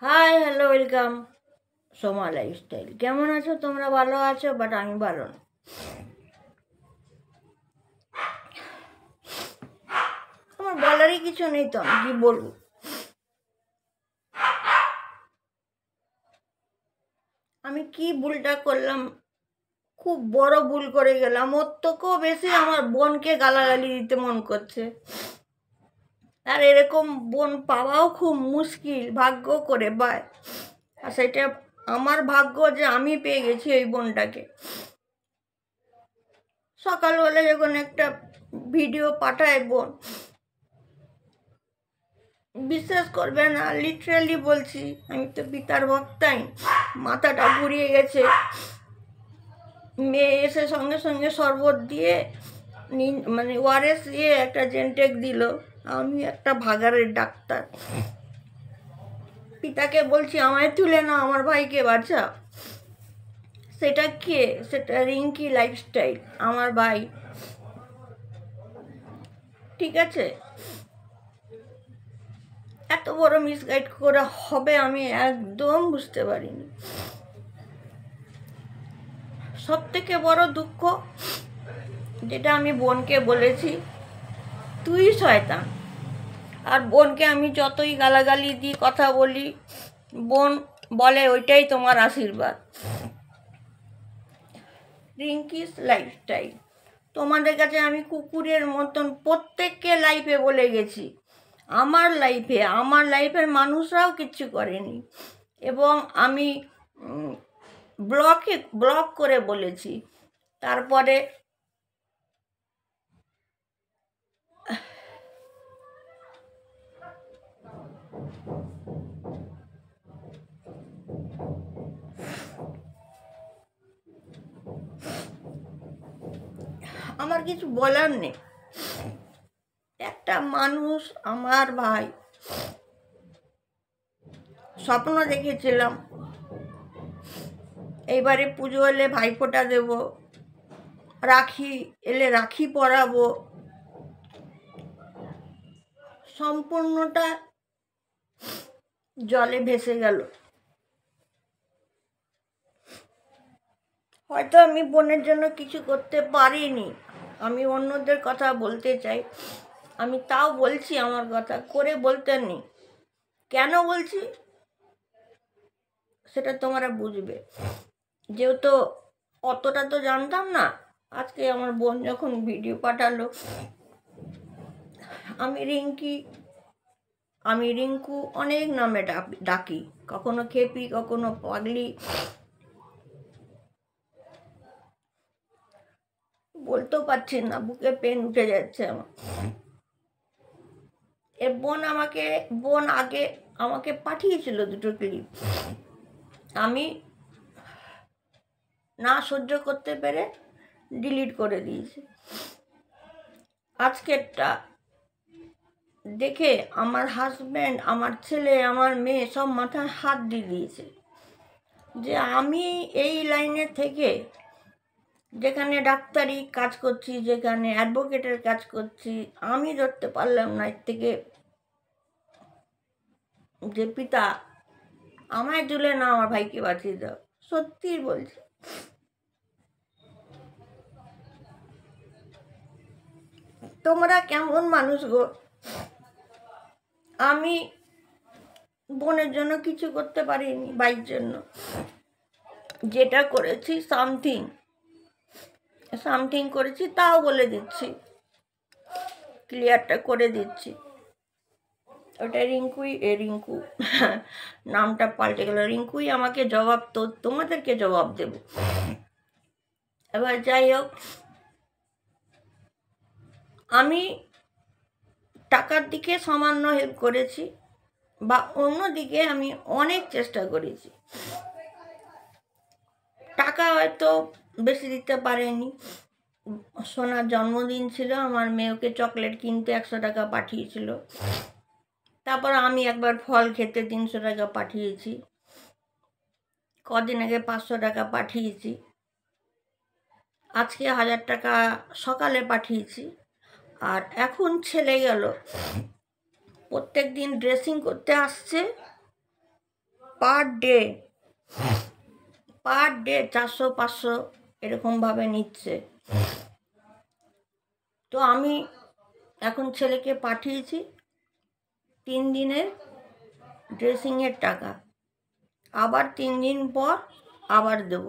Hi hello welcome Soma lifestyle. কেমন আছো তোমরা? ভালো আছো, বাট আমি ভালো না। আমার বলারই কিছু নেই, তো আমি কি বলবো? আমি কি ভুলটা করলাম? খুব বড় ভুল করে গেলাম। ওর থেকেও বেশি আমার বোনকে গালাগালি দিতে মন করছে। আর এরকম বোন পাওয়াও খুব মুশকিল, ভাগ্য করে পায়। আর সেটা আমার ভাগ্য যে আমি পেয়ে গেছি ওই বোনটাকে। সকালবেলা যখন একটা ভিডিও পাঠায় বোন, বিশ্বাস করবে না, লিটারালি বলছি, আমি তো পিতার ভক্তাই, মাথাটা ঘুরিয়ে গেছে। মেয়ে এসে সঙ্গে সঙ্গে শরবত দিয়ে মানে ওআরএস দিয়ে একটা জেনটেক দিল। আমি একটা ভাগাড়ের ডাক্তার, পিতাকে বলছি আমায় তুলে নাও, আমার ভাইকে বাঁচাও। সেটা কে? সেটা রিঙ্কি লাইফস্টাইল, আমার ভাই। ঠিক আছে, এত বড় মিসগাইড করা হবে আমি একদম বুঝতে পারিনি। সব থেকে বড় দুঃখ যেটা আমি বোনকে বলেছি, তুই শয়তান। আর বোনকে আমি যতই গালাগালি দিই, কথা বলি, বোন বলে ওইটাই তোমার আশীর্বাদ। রিঙ্কিস লাইফস্টাইল, তোমাদের কাছে আমি কুকুরের মতন প্রত্যেককে লাইফে বলে গেছি। আমার লাইফের মানুষরাও কিচ্ছু করেনি, এবং আমি ব্লক করে বলেছি। তারপরে আমার কিছু বলার নেই। একটা মানুষ, আমার ভাই, স্বপ্ন দেখেছিলাম এইবারে পুজো এলে ভাইফোঁটা দেব, রাখি এলে রাখি পরাবো, সম্পূর্ণটা জলে ভেসে গেল। হয়তো আমি বোনের জন্য কিছু করতে পারিনি, আমি অন্যদের কথা বলতে চাই, আমি তাও বলছি আমার কথা, করে বলতে নেই। কেন বলছি সেটা তোমরা বুঝবে, যেহেতু অতটা তো জানতাম না। আজকে আমার বোন যখন ভিডিও পাঠালো, আমি রিঙ্কু অনেক নামে ডাকি, কখনো খেপি, কখনো পাগলি, বলতেও পারছি না, বুকে পেন উঠে যাচ্ছে আমার। এর বোন আগে আমাকে পাঠিয়েছিল দুটো ক্লিপ, আমি না সহ্য করতে পেরে ডিলিট করে দিয়েছি। আজকেরটা দেখে আমার হাজব্যান্ড, আমার ছেলে, আমার মেয়ে সব মাথায় হাত দিয়ে দিয়েছে, যে আমি এই লাইনের থেকে, যেখানে ডাক্তারি কাজ করছি, যেখানে অ্যাডভোকেটের কাজ করছি, আমি ধরতে পারলাম না এর থেকে, যে পিতা আমায় তুলে না আমার ভাইকে বাঁচিয়ে দাও। সত্যি বলছি, তোমরা কেমন মানুষ গো? আমি বোনের জন্য কিছু করতে পারিনি, ভাইয়ের জন্য যেটা করেছি সামথিং করেছি, তাও বলে দিচ্ছি, ক্লিয়ারটা করে দিচ্ছি। ওটা রিঙ্কু নামটা পাল্টে গেল, রিঙ্কুই আমাকে জবাব, তো তোমাদেরকে জবাব দেব। এবার যাই হোক, আমি টাকার দিকে সামান্য হেল্প করেছি, বা অন্যদিকে আমি অনেক চেষ্টা করেছি। টাকা হয়তো বেশি দিতে পারেনি। সোনার জন্মদিন ছিল, আমার মেয়েকে চকলেট কিনতে 100 টাকা পাঠিয়েছিল। তারপর আমি একবার ফল খেতে 300 টাকা পাঠিয়েছি। কদিন আগে 500 টাকা পাঠিয়েছি। আজকে 1000 টাকা সকালে পাঠিয়েছি। আর এখন ছেলে গেল, প্রত্যেক দিন ড্রেসিং করতে আসছে, পার ডে 400-500 এরকমভাবে নিচ্ছে। তো আমি এখন ছেলেকে পাঠিয়েছি 3 দিনের ড্রেসিংয়ের টাকা, আবার 3 দিন পর আবার দেব।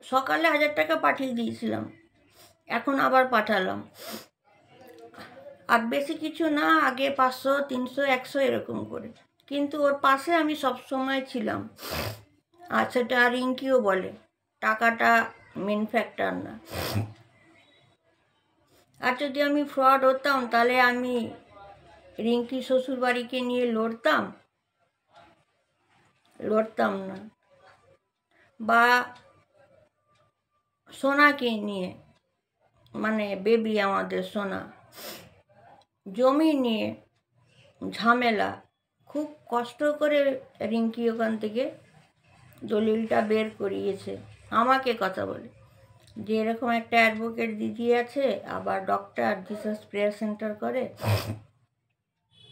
সকালে 1000 টাকা পাঠিয়ে দিয়েছিলাম, এখন আবার পাঠালাম। আর বেশি কিছু না, আগে 500, 300, 100 এরকম করে। কিন্তু ওর পাশে আমি সবসময় ছিলাম, আর সেটা রিঙ্কিও বলে টাকাটা মেন ফ্যাক্টর না। আর যদি আমি ফ্রড হতাম তাহলে আমি রিঙ্কি শ্বশুরবাড়িকে নিয়ে লড়তাম না, বা সোনাকে নিয়ে, মানে বেবি আমাদের সোনা, জমি নিয়ে ঝামেলা। খুব কষ্ট করে রিঙ্কি ওখান থেকে দলিলটা বের করিয়েছে, আমাকে কথা বলে যে এরকম একটা অ্যাডভোকেট দিদি আছে, আবার ডক্টর জিসাস প্রেয়ার সেন্টার করে,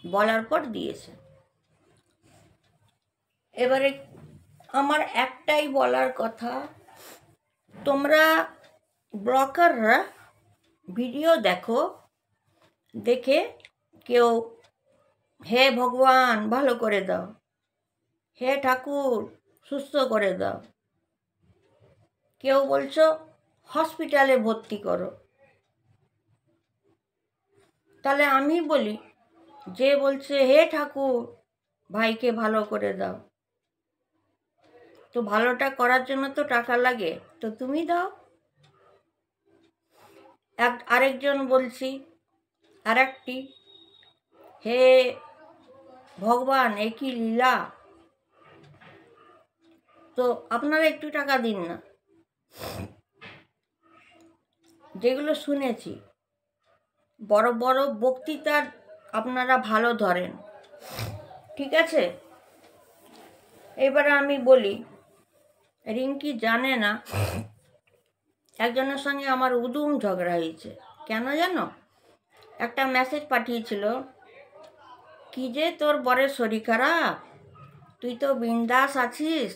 বলার পর দিয়েছে। এবারে আমার একটাই বলার কথা, তোমরা ব্লগাররা ভিডিও দেখো, দেখে কেউ হে ভগবান ভালো করে দাও, হে ঠাকুর সুস্থ করে দাও, কেউ বলছো হসপিটালে ভর্তি করো। তাহলে আমি বলি, যে বলছে হে ঠাকুর ভাইকে ভালো করে দাও, তো ভালোটা করার জন্য তো টাকা লাগে, তো তুমি দাও। আরেকজন বলছি, আরেকটি, হে ভগবান এ কি লীলা, তো আপনারা একটু টাকা দিন না। যেগুলো শুনেছি, বড় বড় বক্তৃতার আপনারা ভালো ধরেন, ঠিক আছে। এবারে আমি বলি, রিঙ্কি জানে না একজনের সঙ্গে আমার উদুম ঝগড়া হয়েছে। কেন জানো? একটা মেসেজ পাঠিয়েছিল, কি যে তোর বরের শরীর খারাপ, তুই তো বিন্দাস আছিস,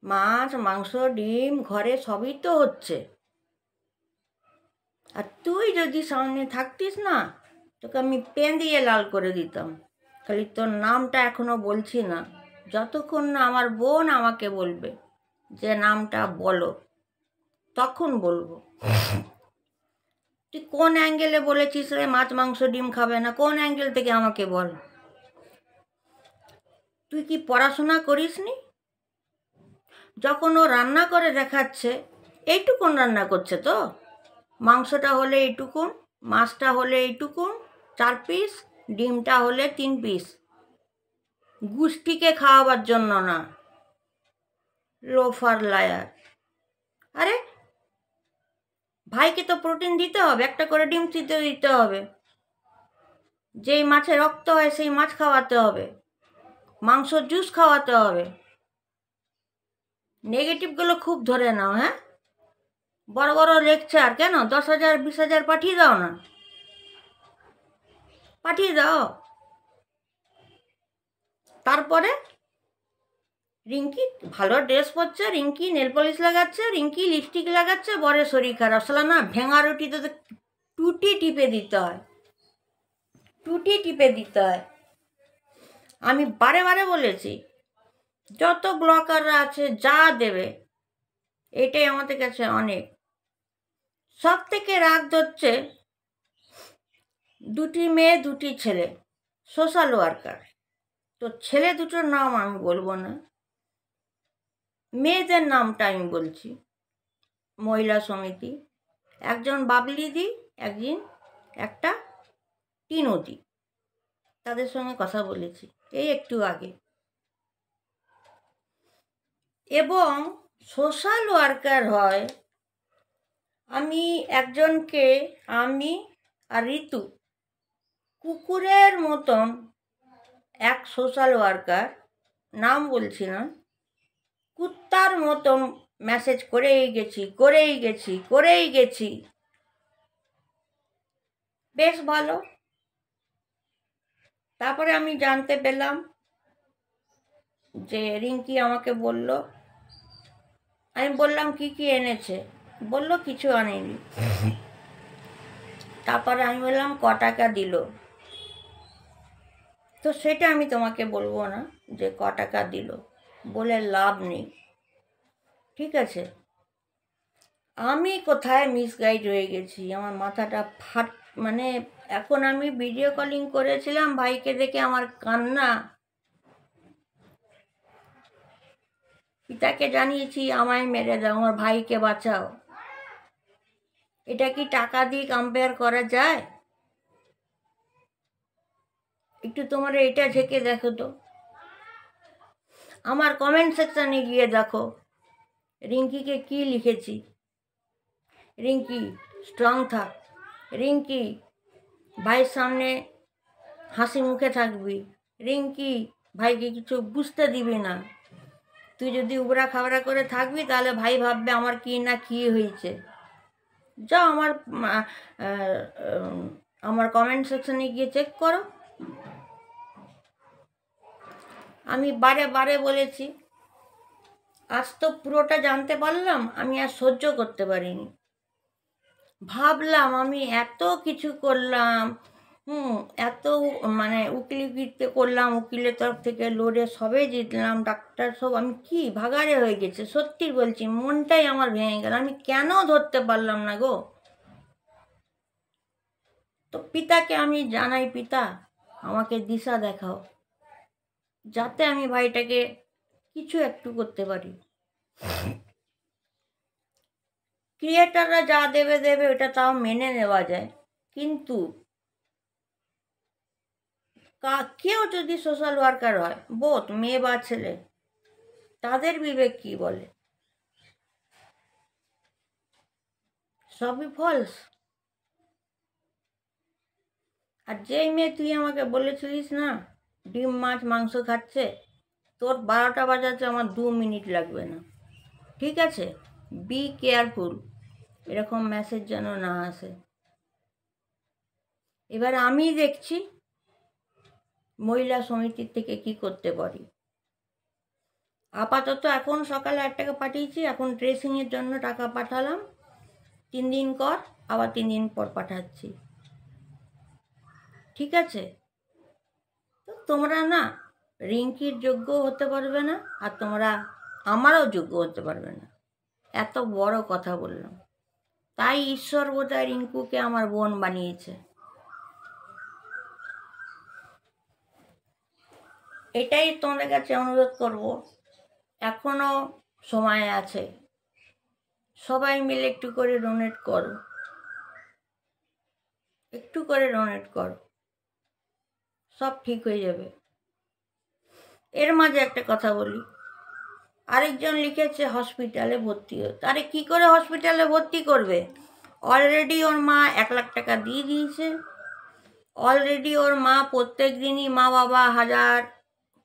মাছ মাংস ডিম ঘরে সবই তো হচ্ছে, আর তুই যদি সামনে থাকতিস না, তোকে আমি পেন দিয়ে লাল করে দিতাম। খালি তোর নামটা এখনো বলছি না, যতক্ষণ না আমার বোন আমাকে বলবে যে নামটা বলো, তখন বলবো। তুই কোন অ্যাঙ্গেলে বলেছিস রে মাছ মাংস ডিম খাবে না? কোন অ্যাঙ্গেল থেকে আমাকে বল। তুই কি পড়াশোনা করিসনি? যখন ও রান্না করে দেখাচ্ছে, এইটুকুন রান্না করছে তো, মাংসটা হলে এইটুকুন, মাছটা হলে এইটুকুন 4 পিস, ডিমটা হলে 3 পিস, গুষ্টিকে খাওয়াবার জন্য না। Loafer liar. আরে ভাইকে তো প্রোটিন দিতে হবে, একটা করে ডিম দিতে হবে, যেই মাছে রক্ত হয় সেই মাছ খাওয়াতে হবে, মাংস জুস খাওয়াতে হবে। নেগেটিভগুলো খুব ধরে নাও, হ্যাঁ? বড় বড় লেকচার কেন? 10,000 20,000 পাঠিয়ে দাও না, পাঠিয়ে দাও। তারপরে রিঙ্কি ভালো ড্রেস পরছে, রিঙ্কি নেল পলিশ লাগাচ্ছে, রিঙ্কি লিপস্টিক লাগাচ্ছে, বরের শরীর খারাপ। সালা না, ভেঙা রুটিতে তো টুটি টিপে দিতে হয়, টুটি টিপে দিতে হয়। আমি বারে বারে বলেছি, যত ব্লগাররা আছে যা দেবে, এটাই আমাদের কাছে অনেক। সব থেকে রাগ ধরছে 2টি মেয়ে 2টি ছেলে, সোশ্যাল ওয়ার্কার। তো ছেলে দুটোর নাম আমি বলবো না, মেয়েদের নামটা আমি বলছি। মহিলা সমিতি, একজন বাবলিদি, একটা টিনুদি, তাদের সঙ্গে কথা বলেছি এই একটু আগে। এবং সোশ্যাল ওয়ার্কার হয়, আমি একজনকে, আমি আর ঋতু, কুকুরের মতন এক সোশ্যাল ওয়ার্কার, নাম বলছি না, কুত্তার মতন মেসেজ করেই গেছি। বেশ ভালো, তারপরে আমি জানতে পেলাম যে রিঙ্কি আমাকে বলল, আমি বললাম কি কি এনেছে, বলল কিছু আনেনি। তারপরে আমি বললাম ক টাকা দিল, তো সেটা আমি তোমাকে বলবো না যে ক টাকা দিল, বলে লাভ নেই, ঠিক আছে? আমি কোথায় মিসগাইড হয়ে গেছি, আমার মাথাটা মানে এখন আমি ভিডিও কলিং করেছিলাম ভাইকে দেখে আমার কান্না, পিতাকে জানিয়েছি আমায় মেরে দাও, আমার ভাইকে বাঁচাও। এটা কি টাকা দিয়ে কম্পেয়ার করা যায়? একটু তোমরা এটা ঝেঁকে দেখো তো, আমার কমেন্ট সেকশানে গিয়ে দেখো রিঙ্কিকে কি লিখেছি। রিঙ্কি স্ট্রং থাক, রিঙ্কি ভাইয়ের সামনে হাসি মুখে থাকবি, রিঙ্কি ভাইকে কিছু বুঝতে দিবি না, তুই যদি উবরা খাবরা করে থাকবি তাহলে ভাই ভাববে আমার কি না কি হয়েছে। যাও আমার কমেন্ট সেকশানে গিয়ে চেক করো। আমি বারে বারে বলেছি, আজ তো পুরোটা জানতে পারলাম, আমি আর সহ্য করতে পারিনি। ভাবলাম আমি এত কিছু করলাম, এত মানে উকিলগিরিতে করলাম, উকিলের তরফ থেকে লড়ে সবে জিতলাম, ডাক্তার সব, আমি কি ভাগাড়ে হয়ে গেছে, সত্যি বলছি মনটাই আমার ভেঙে গেল, আমি কেন ধরতে পারলাম না গো। তো পিতাকে আমি জানাই, পিতা আমাকে দিশা দেখাও যাতে আমি ভাইটাকে কিছু একটু করতে পারি। ক্রিয়েটাররা যা দেবে দেবে, ওটা তাও মেনে নেওয়া যায়, কিন্তু কেউ যদি সোশ্যাল ওয়ার্কার হয়, বোধ মেয়ে বা ছেলে, তাদের বিবেক কি বলে? সবই ফলস। আর যেই মেয়ে তুই আমাকে বলেছিলিস না ডিম মাছ মাংস খাচ্ছে, তোর 12টা বাজাতে আমার 2 মিনিট লাগবে না, ঠিক আছে? বি কেয়ারফুল, এরকম মেসেজ যেন না আসে। এবার আমি দেখছি মহিলা সমিতির থেকে কি করতে পারি। আপাতত এখন সকালে 8 টাকা পাঠিয়েছি, এখন ড্রেসিংয়ের জন্য টাকা পাঠালাম, 3 দিন কর, আবার 3 দিন পর পাঠাচ্ছি, ঠিক আছে? তো তোমরা না রিঙ্কির যোগ্য হতে পারবে না, আর তোমরা আমারও যোগ্য হতে পারবে না, এত বড় কথা বললাম। তাই ঈশ্বর বোধহয় রিঙ্কুকে আমার বোন বানিয়েছে। এটাই তোমাদের কাছে অনুরোধ করব, এখনো সময় আছে, সবাই মিলে একটু করে ডোনেট করো, একটু করে ডোনেট করো, সব ঠিক হয়ে যাবে। এর মাঝে একটা কথা বলি, আরেকজন লিখেছে হসপিটালে ভর্তি হতে। আরে কী করে হসপিটালে ভর্তি করবে? অলরেডি ওর মা 1 লাখ টাকা দিয়ে দিয়েছে, অলরেডি ওর মা প্রত্যেক দিনই মা বাবা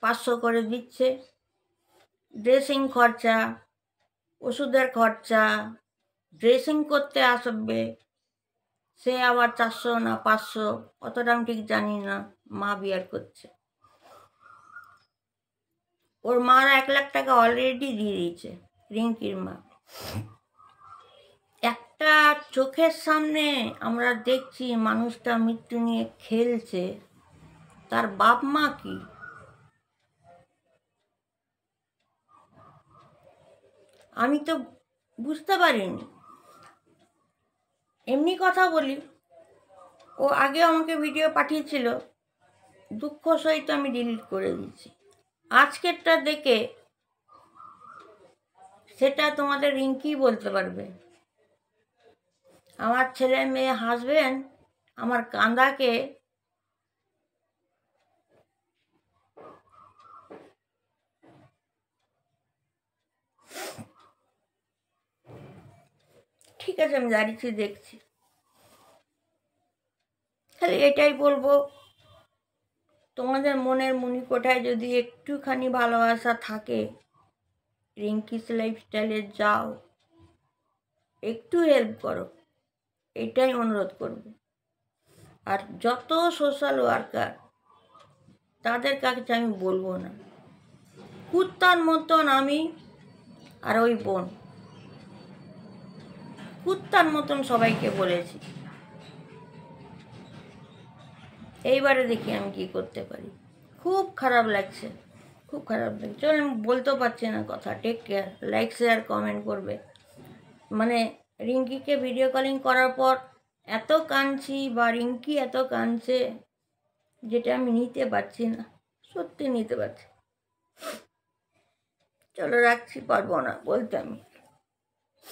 1500 করে দিচ্ছে, ড্রেসিং খরচা, ওষুধের খরচা, ড্রেসিং করতে আসবে সে আবার 400 না 500, অতটা আমি ঠিক জানি না, মা বিয়ার করছে। ওর মারা 1 লাখ টাকা অলরেডি দিয়ে দিয়েছে, রিঙ্কির মা। একটা চোখের সামনে আমরা দেখছি মানুষটা মৃত্যু নিয়ে খেলছে, তার বাপ মা কি? আমি তো বুঝতে পারিনি। এমনি কথা বলি, ও আগে আমাকে ভিডিও পাঠিয়েছিল, দুঃখ সহিত আমি ডিলিট করে দিয়েছি। আজকেরটা দেখে সেটা তোমাদের রিঙ্কি বলতে পারবে। আমার ছেলে মেয়ে হাসবেন আমার কান্দাকে, ঠিক আছে আমি দাঁড়িয়েছি দেখছি। তাহলে এটাই বলবো, তোমাদের মনের মণিকোঠায় যদি একটুখানি ভালোবাসা থাকে, রিঙ্কিস লাইফস্টাইলে যাও, একটু হেল্প করো, এটাই অনুরোধ করব। আর যত সোশ্যাল ওয়ার্কার তাদের কাছে আমি বলবো না। কুত্তার মতন আমি আর ওই বোন কুত্তার মতন সবাইকে বলেছি। এইবারে দেখি আমি কি করতে পারি। খুব খারাপ লাগছে, খুব খারাপ লাগছে। চল, আমি বলতেও পারছি না কথা। Take care, like share comment করবে। মানে রিঙ্কিকে ভিডিও কলিং করার পর এত কাঁদছি, বা রিঙ্কি এত কাঁদছে, যেটা আমি নিতে পারছি না, সত্যি নিতে পারছি। চলো রাখছি, পারবো না বলতে আমি।